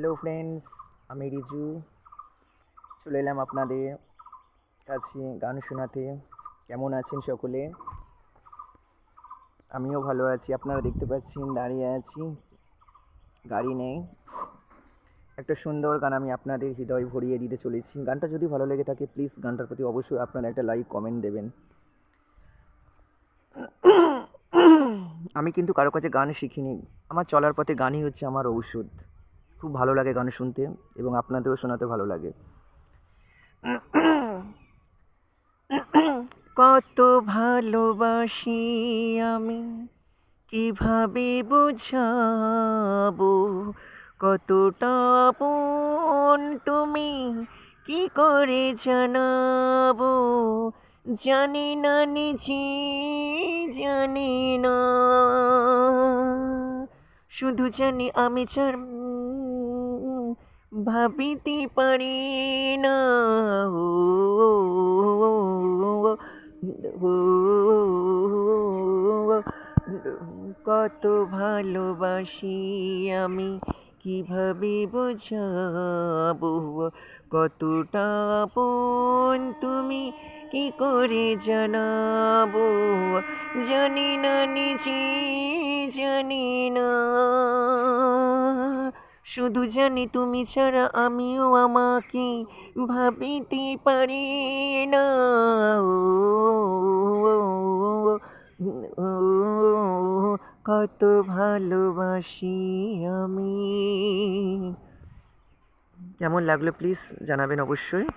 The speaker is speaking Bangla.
হ্যালো ফ্রেন্ডস, আমি রিজু চলে এলাম আপনাদের কাছে গান শোনাতে। কেমন আছেন সকলে? আমিও ভালো আছি। আপনারা দেখতে পাচ্ছেন দাঁড়িয়ে আছি, গাড়ি নেই। একটা সুন্দর গান আমি আপনাদের হৃদয় ভরিয়ে দিতে চলেছি। গানটা যদি ভালো লেগে থাকে প্লিজ গানটার প্রতি অবশ্যই আপনারা একটা লাইক কমেন্ট দেবেন। আমি কিন্তু কারো কাছে গান শিখিনি। আমার চলার পথে গানই হচ্ছে আমার ঔষধ। খুব ভালো লাগে গান শুনতে এবং আপনাদেরও শোনাতে ভালো লাগে। কত ভালোবাসি আমি, কিভাবে বোঝাবো? কতটা আপন তুমি, কি করে জানাবো? জানি না নিজে, জানি না, শুধু জানি আমি ছাড়া ভাবিতে পারি না। ও, ও, কত ভালোবাসি আমি, কিভাবে বোঝাবো? কতটা আপন তুমি, কি করে জানাবো? জানি না নিজে, জানি না, শুধু জানি তুমি ছাড়া আমিও আমাকে ভাবিতে পারি না। ও, ও, কত ভালোবাসি আমি। কেমন লাগলো প্লিজ জানাবেন অবশ্যই।